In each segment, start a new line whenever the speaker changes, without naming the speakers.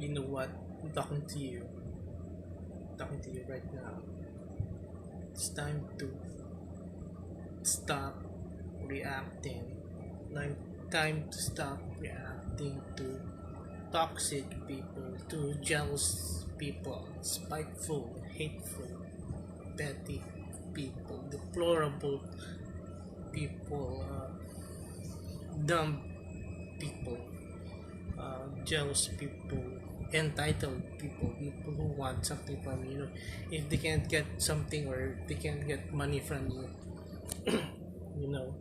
You know what? I'm talking to you right now. It's time to stop reacting. Time to stop reacting to toxic people, to jealous people, spiteful, hateful, petty people, deplorable people, dumb people, jealous people, entitled people, people who want something from you. You know, if they can't get something or they can't get money from you, you know,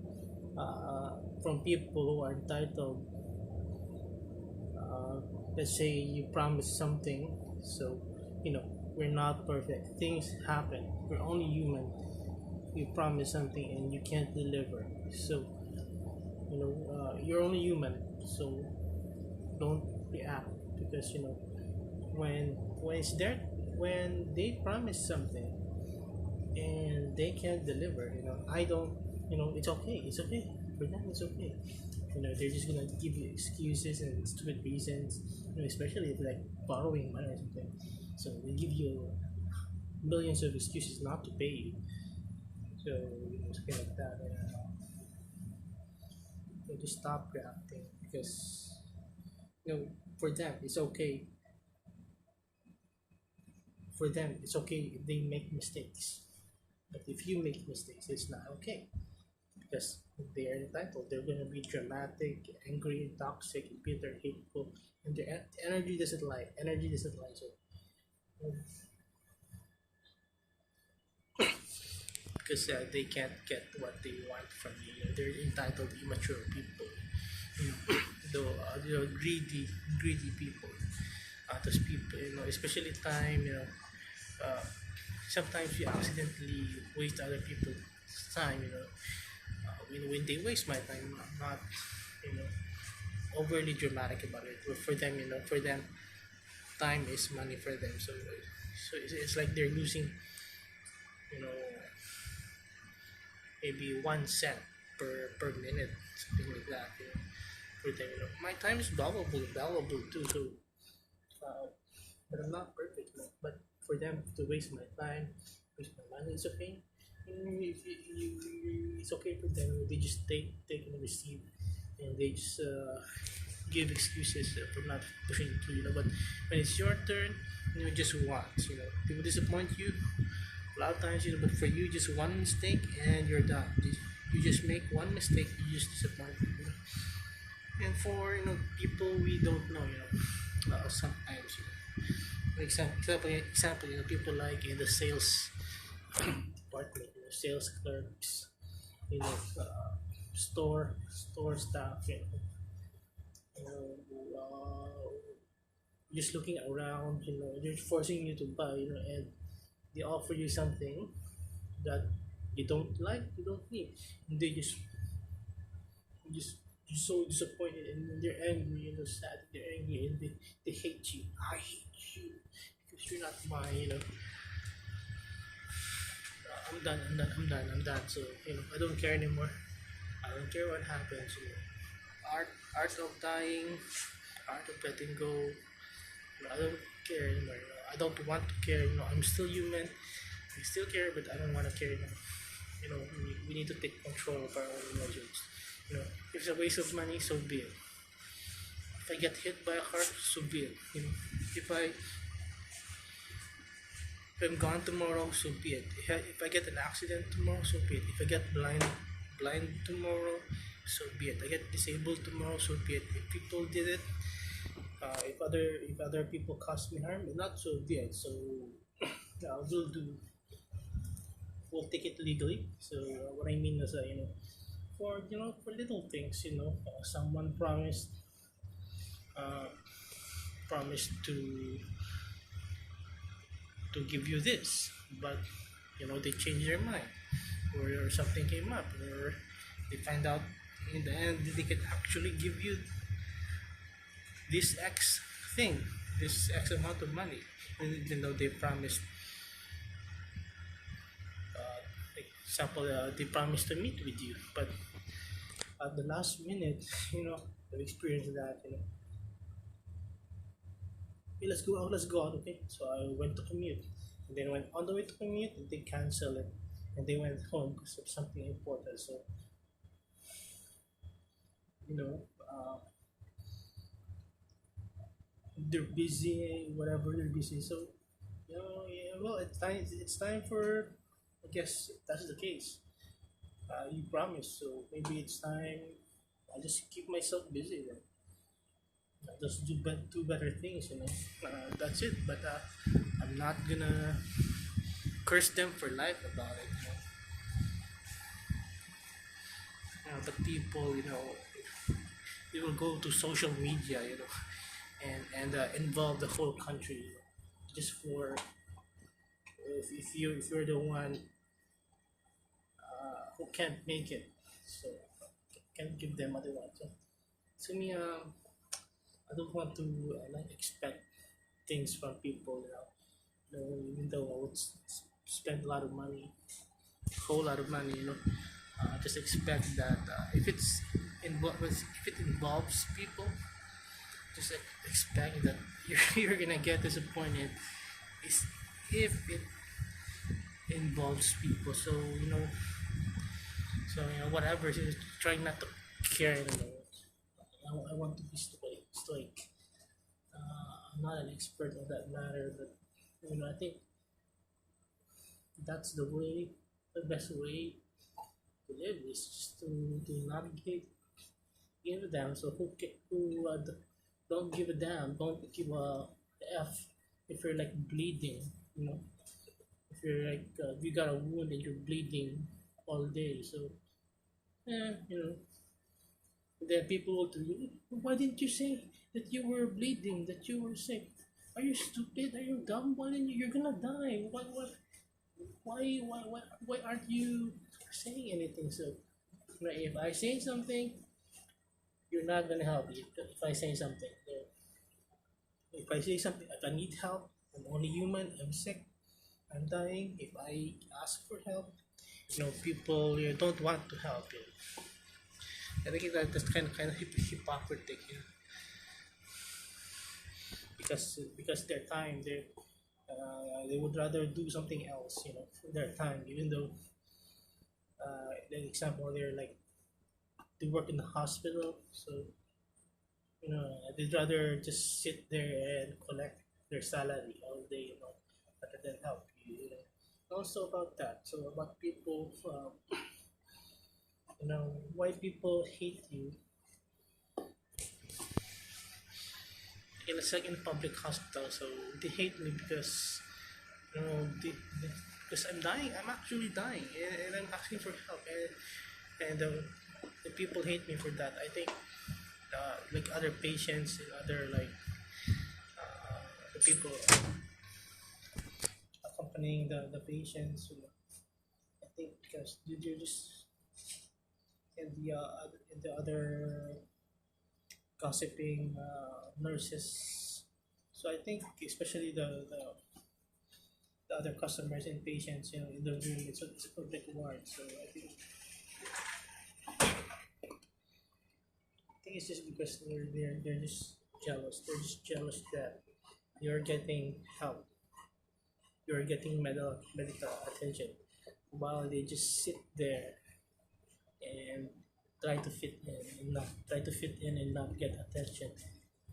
from people who are entitled. Uh, let's say you promise something, so you know we're not perfect. Things happen. We're only human. You promise something and you can't deliver. So you're only human. So don't react because when it's there when they promise something and they can't deliver. I don't. It's okay. It's okay for them. It's okay. They're just gonna give you excuses and stupid reasons. Especially if like borrowing money or something. So they give you millions of excuses not to pay you. So something like that. Just stop reacting because for them it's okay. For them it's okay if they make mistakes. But if you make mistakes, it's not okay because they are entitled. They're gonna be dramatic, angry, toxic, bitter, hateful, and their energy doesn't lie. Energy doesn't lie. So because they can't get what they want from you. They're entitled, immature people. Though greedy people. Those people, especially time. Uh, Sometimes you accidentally waste other people's time. When they waste my time, I'm not you know overly dramatic about it. But for them, time is money for them. So it's like they're losing, you know, maybe 1 cent per minute, something like that. For them, my time is valuable too. So, but I'm not perfect. But for them to waste my time, waste my money, it's okay. If it's okay for them. They just take and receive, and they just give excuses for not pushing it through. But when it's your turn, just once. People disappoint you a lot of times. But for you, just one mistake and you're done. You just make one mistake, you just disappoint them. And for people we don't know, sometimes. Example, people like in the sales department, sales clerks, you know, uh, store staff, just looking around, they're forcing you to buy, and they offer you something that you don't like, you don't need, and they just you're so disappointed and they're angry, sad, they're angry and they hate you. I hate you because you're not mine. I'm done. So I don't care anymore. I don't care what happens. Art of dying, art of letting go. I don't care anymore. I don't want to care. I'm still human. I still care, but I don't want to care anymore. We need to take control of our own emotions. If it's a waste of money, so be it. If I get hit by a car, so be it. If I if I'm gone tomorrow, so be it. If I get an accident tomorrow, so be it. If I get blind tomorrow, so be it. I get disabled tomorrow, so be it. If people did it, if other people cause me harm, not so be it. So we'll take it legally. So what I mean is, for little things, someone uh, promised to give you this, but they change their mind, or something came up, or they find out in the end they can actually give you this X thing, this X amount of money, even though they promised. Example, they promised to meet with you, but at the last minute, I've experienced that. "Hey, let's go out, okay?" So I went to commute, and then went on the way to commute, and they canceled it, and they went home because of something important. So you know, they're busy, whatever they're busy. So yeah, well, it's time for, I guess that's the case. You promised, so maybe it's time. I just keep myself busy then. I just do better things. That's it. But I'm not gonna curse them for life about it. But people, they will go to social media, and involve the whole country, just for, if you're the one who can't make it, so can't give them what they want. So to me, I don't want to like expect things from people. Even though I would spend a lot of money, whole lot of money, just expect that if it involves people, just expect that you're gonna get disappointed. Is if it involves people. So whatever. Just trying not to care anymore. I want to be stoic. I'm not an expert on that matter, but I think that's the best way to live is just to not give a damn. So don't give a damn. Don't give a f if you're like bleeding. If you're like if you got a wound and you're bleeding all day. So yeah, then people will tell you, why didn't you say that you were bleeding, that you were sick? Are you stupid? Are you dumb? Why didn't you're gonna die? Why aren't you saying anything? So if I say something, you're not gonna help me. If I say something, if I need help, I'm only human. I'm sick. I'm dying. If I ask for help, people don't want to help you. I think that's kind of hypocritic, because their time they would rather do something else, for their time, even though like example they're like they work in the hospital, so they'd rather just sit there and collect their salary all day, rather than help you. Also about that, so about people, why people hate you in a second public hospital. So they hate me because because I'm dying. I'm actually dying, and I'm asking for help, and the people hate me for that. I think like other patients and other like the people accompanying the patients. I think because they're just and the other gossiping nurses. So I think especially the other customers and patients, in the room, it's a public ward. So I think it's just because they're just jealous. They're just jealous that you're getting help, you're getting medical attention, while they just sit there and try to fit in and not get attention.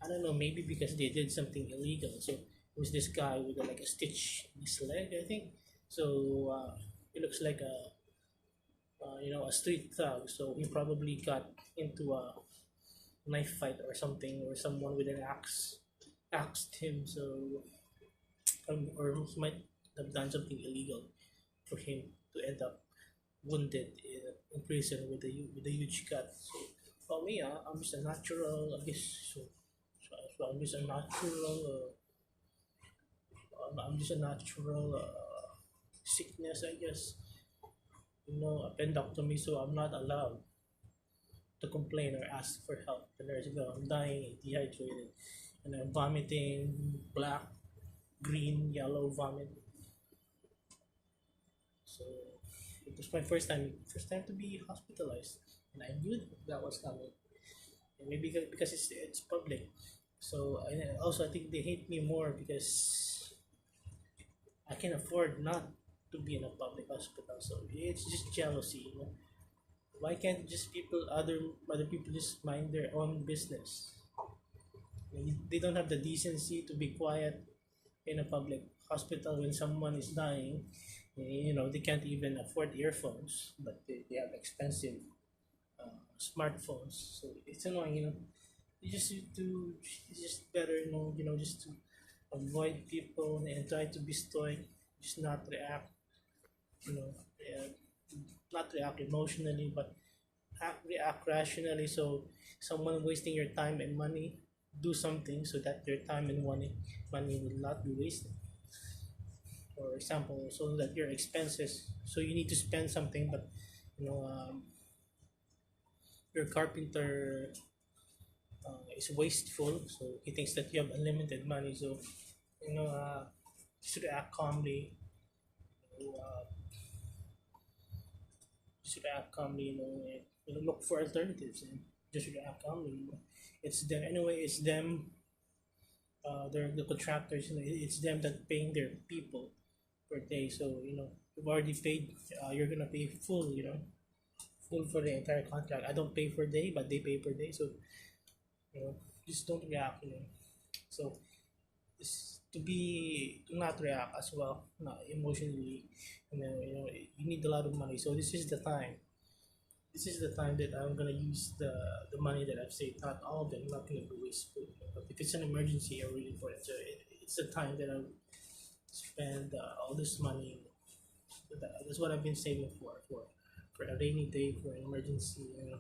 I don't know, maybe because they did something illegal. So it was this guy with like a stitch in his leg, I think. So he looks like a street thug. So he probably got into a knife fight or something, or someone with an axe axed him. So or he might have done something illegal for him to end up wounded in prison with a huge cut. So for me, I'm just a natural, I guess. So I'm just a natural. I'm just a natural sickness, I guess. Appendectomy, so I'm not allowed to complain or ask for help. The nurse go, I'm dying, I'm dehydrated, and I'm vomiting black, green, yellow vomit. So it was my first time to be hospitalized, and I knew that was coming. And maybe because it's public, So I think they hate me more because I can afford not to be in a public hospital. So it's just jealousy, you know. Why can't just other people just mind their own business? They don't have the decency to be quiet in a public hospital when someone is dying. You know, they can't even afford earphones, but they have expensive smartphones. So it's annoying, you know. You just need to it's just better, just to avoid people and try to be stoic, just not react, you know, uh, not react emotionally, but react rationally. So someone wasting your time and money, do something so that your time and money will not be wasted. For example, so that your expenses, so you need to spend something, but you know, your carpenter is wasteful, so he thinks that you have unlimited money. So you know, just react calmly. Uh, just react calmly. Look for alternatives and just react calmly. You know. It's them anyway. It's them. They're the contractors. You know, it's them that paying their people per day. So you know, you've already paid. You're gonna pay full. You know, full for the entire contract. I don't pay per day, but they pay per day. So you know, just don't react. You know, so is to not react as well, not emotionally. You need a lot of money. So this is the time. This is the time that I'm gonna use the money that I've saved. Not all of them. Not gonna be wasteful. But if it's an emergency or really important, so it's the time that I spend all this money. That's what I've been saving for a rainy day, for an emergency. You know,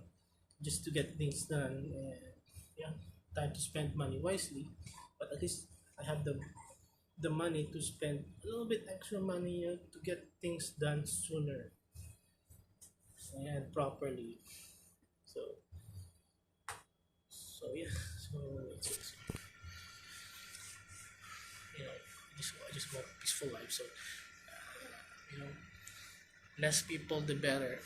just to get things done. And yeah, time to spend money wisely. But at least I have the money to spend a little bit extra money, to get things done sooner and properly. So yeah, so it's I just want a peaceful life. So you know, less people the better.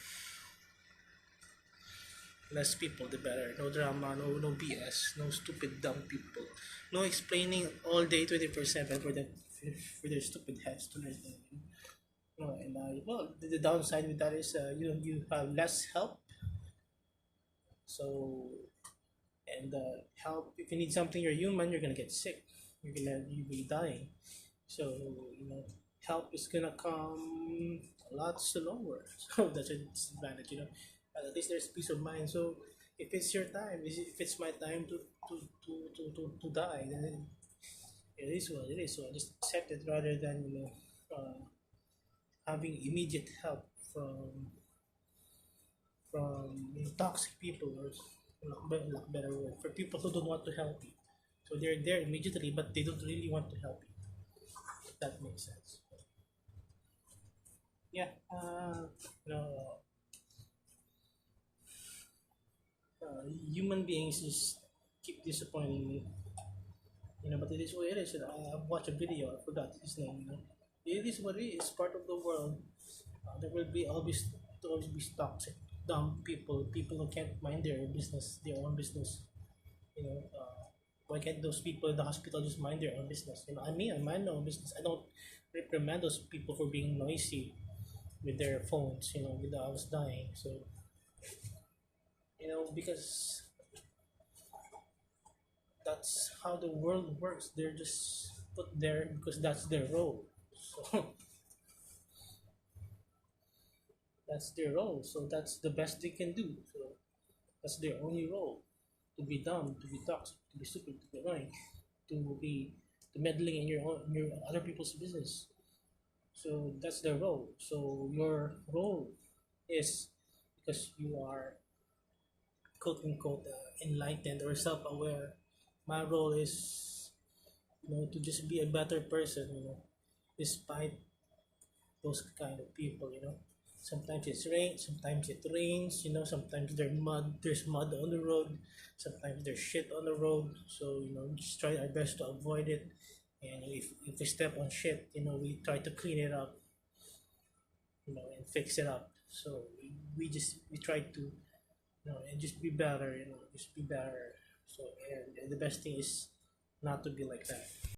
Less people the better. No drama, no BS, no stupid dumb people. No explaining all day 24/7 for their stupid heads to learn. And well, the downside with that is you have less help. So and help, if you need something, you're human, you're gonna get sick, you'll be dying. So you know, help is gonna come a lot slower. So that's a disadvantage, you know. At least there's peace of mind. So if it's your time, if it's my time to die, then it is what it is. So I just accept it rather than having immediate help from toxic people, or better word, for people who don't want to help you. So they're there immediately, but they don't really want to help you. If that makes sense. Yeah. No, human beings just keep disappointing me. You know, but it is what it is. I've watched a video. I forgot his name. You know, it is what it is. It's part of the world. There will be always be toxic, dumb people, people who can't mind their own business. You know, why can't those people in the hospital just mind their own business? You know, I mind my own business. I don't reprimand those people for being noisy with their phones. You know, with I was dying. So you know, because that's how the world works. They're just put there because that's their role. So that's their role. So that's the best they can do. So that's their only role. To be dumb, to be toxic, to be stupid, to be annoying, to be to meddling in your other people's business. So that's their role. So your role is, because you are quote unquote enlightened or self-aware. My role is, to just be a better person. Despite those kind of people. Sometimes it's rain, sometimes it rains. Sometimes there's mud on the road. Sometimes there's shit on the road. So just try our best to avoid it. And if we step on shit, we try to clean it up, and fix it up. So we try to, and just be better. Just be better. So and the best thing is not to be like that.